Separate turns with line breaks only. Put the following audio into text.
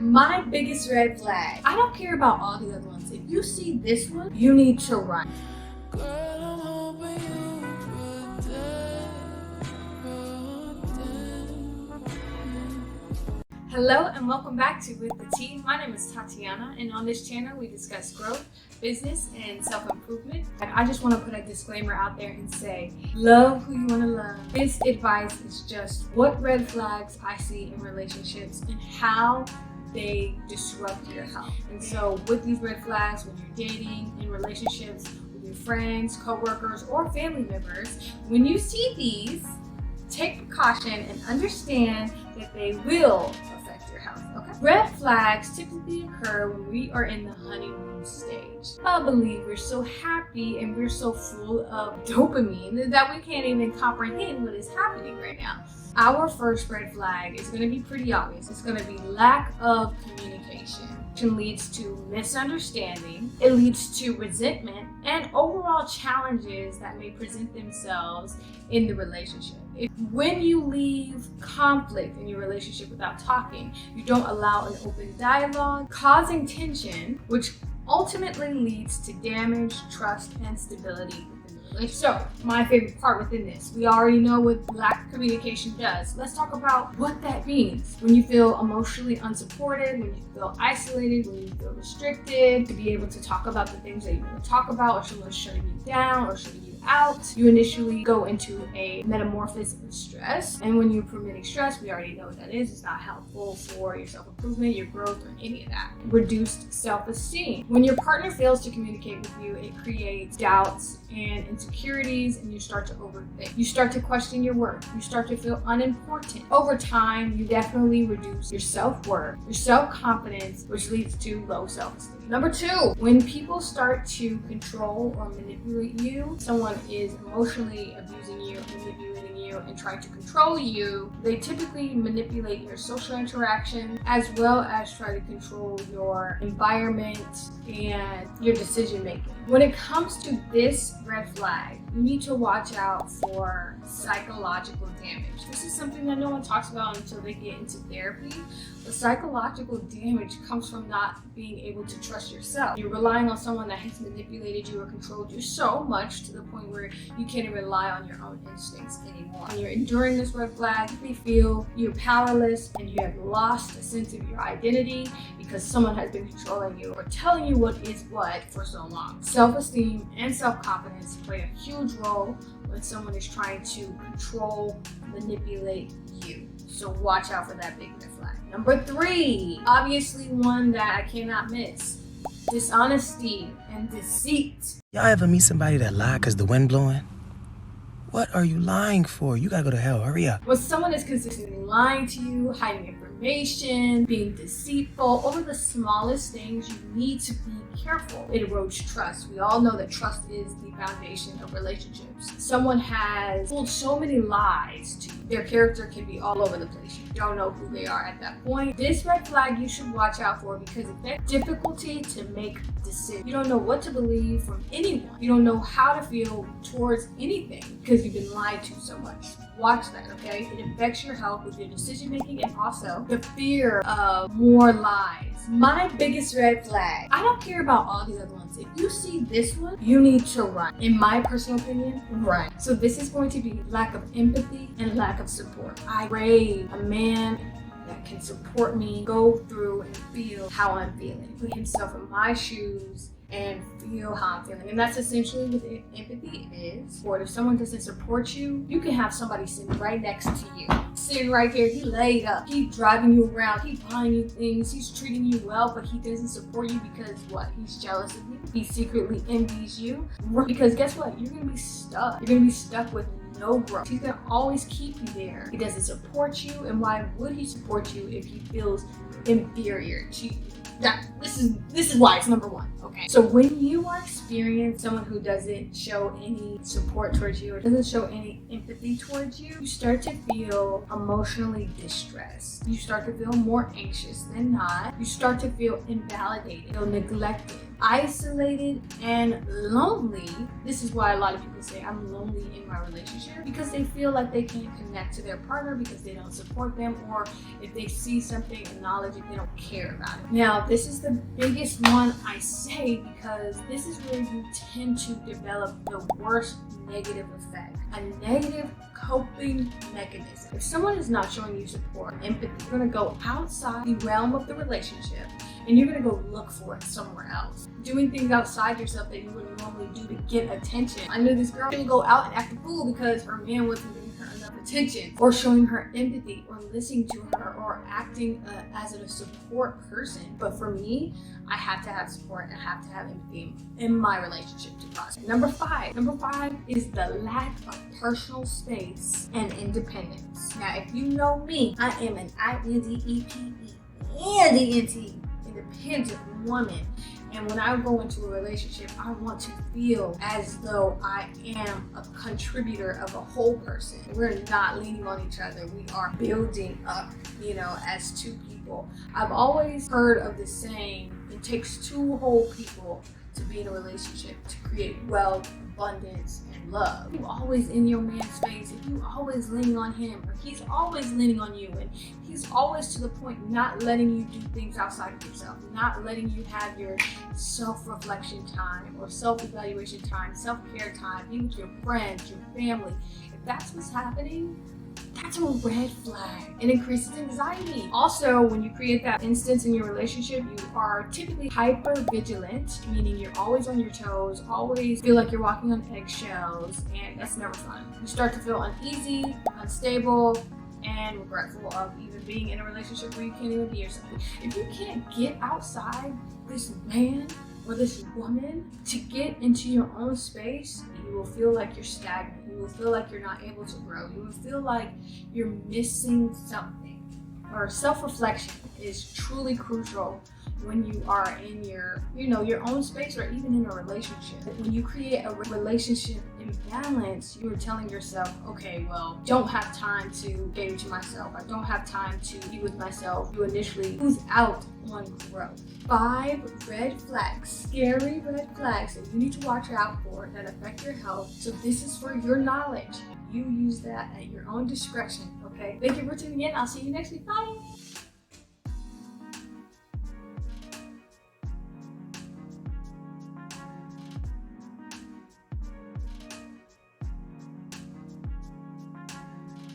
My biggest red flag. I don't care about all the other ones. If you see this one, you need to run. Hello and welcome back to With the Tea. My name is Tatiana, and on this channel we discuss growth, business, and self-improvement. And I just want to put a disclaimer out there and say, love who you want to love. This advice is just what red flags I see in relationships and how they disrupt your health. And so with these red flags, when you're dating, in relationships, with your friends, co-workers, or family members, when you see these, take precaution and understand that they will affect your health, okay? Red flags typically occur when we are in the honeymoon stage. I believe we're so happy and we're so full of dopamine that we can't even comprehend what is happening right now. Our first red flag is going to be pretty obvious. It's going to be lack of communication. It leads to misunderstanding, it leads to resentment, and overall challenges that may present themselves in the relationship. When you leave conflict in your relationship without talking, you don't allow an open dialogue, causing tension, which ultimately leads to damage, trust, and stability. So, my favorite part within this, we already know what lack of communication does. Let's talk about what that means. When you feel emotionally unsupported, when you feel isolated, when you feel restricted, to be able to talk about the things that you want to talk about, or someone's shutting you down or shutting you out, you initially go into a metamorphosis of stress. And when you're permitting stress, we already know what that is. It's not helpful for your self-improvement, your growth, or any of that. Reduced self-esteem. When your partner fails to communicate with you, it creates doubts and insecurities, and you start to overthink. You start to question your worth. You start to feel unimportant. Over time, you definitely reduce your self-worth, your self-confidence, which leads to low self-esteem. Number two, when people start to control or manipulate you, someone is emotionally abusing you, manipulating you, and trying to control you, they typically manipulate your social interaction as well as try to control your environment and your decision making. When it comes to this red flag, you need to watch out for psychological damage. This is something that no one talks about until they get into therapy. The psychological damage comes from not being able to trust yourself. You're relying on someone that has manipulated you or controlled you so much to the point where you can't even rely on your own instincts anymore. When you're enduring this red flag, you feel you're powerless and you have lost a sense of your identity because someone has been controlling you or telling you what is what for so long. Self-esteem and self-confidence play a huge role when someone is trying to control, manipulate you. So watch out for that big red flag. Number three, obviously one that I cannot miss, dishonesty and deceit.
Y'all ever meet somebody that lied because the wind blowing? What are you lying for? You gotta go to hell, hurry up.
When someone is consistently lying to you, hiding information, being deceitful over the smallest things, you need to be careful. It erodes trust. We all know that trust is the foundation of relationships. Someone has told so many lies to you. Their character can be all over the place. You don't know who they are at that point. This red flag you should watch out for because of that difficulty to make decisions. You don't know what to believe from anyone. You don't know how to feel towards anything because you've been lied to so much. Watch that, okay? It affects your health with your decision making and also the fear of more lies. My biggest red flag. I don't care about all the other ones. If you see this one, you need to run. In my personal opinion, run. So this is going to be lack of empathy and lack of support. I crave a man that can support me, go through and feel how I'm feeling, put himself in my shoes and feel how I'm feeling. And that's essentially what empathy is. Or if someone doesn't support you, you can have somebody sitting right next to you. Sitting right there, he laid up, he driving you around, he buying you things, he's treating you well, but he doesn't support you because what? He's jealous of you. He secretly envies you. Because guess what? You're gonna be stuck. You're gonna be stuck with no growth. He's gonna always keep you there. He doesn't support you, and why would he support you if he feels inferior to you? This is why it's number one, okay? So when you are experiencing someone who doesn't show any support towards you or doesn't show any empathy towards you, you start to feel emotionally distressed. You start to feel more anxious than not. You start to feel invalidated, feel neglected. isolated and lonely. This is why a lot of people say I'm lonely in my relationship, because they feel like they can't connect to their partner because they don't support them, or if they see something, acknowledge it, they don't care about it. Now, this is the biggest one I say because this is where you tend to develop the worst negative effect, a negative coping mechanism. If someone is not showing you support, empathy, you're going to go outside the realm of the relationship and you're going to go look for it somewhere else. Doing things outside yourself that you would normally do to get attention. I knew this girl would go out and act a fool because her man wasn't giving her enough attention, or showing her empathy, or listening to her, or acting as a support person. But for me, I have to have support and I have to have empathy in my relationship to prosper. Number five is the lack of personal space and independence. Now, if you know me, I am an INDEPENDENT independent woman. And when I go into a relationship, I want to feel as though I am a contributor of a whole person. We're not leaning on each other. We are building up, as two people. I've always heard of the saying, it takes two whole people to be in a relationship to create wealth, abundance, and love. If you're always in your man's face, if you're always leaning on him, or he's always leaning on you, and he's always to the point not letting you do things outside of yourself, not letting you have your self-reflection time or self-evaluation time, self-care time, be with your friends, your family. If that's what's happening, that's a red flag. It increases anxiety. Also, when you create that instance in your relationship, you are typically hyper vigilant, meaning you're always on your toes, always feel like you're walking on eggshells, and that's never fun. You start to feel uneasy, unstable, and regretful of even being in a relationship where you can't even be yourself. If you can't get outside this man or this woman to get into your own space, you will feel like you're stagnant. You will feel like you're not able to grow. You will feel like you're missing something. Or self-reflection is truly crucial when you are in your own space, or even in a relationship. When you create a relationship imbalance, you are telling yourself, okay, well, don't have time to cater to myself. I don't have time to be with myself. You initially lose out on growth. 5 red flags, scary red flags that you need to watch out for that affect your health. So this is for your knowledge. You use that at your own discretion, okay? Thank you for tuning in. I'll see you next week. Bye.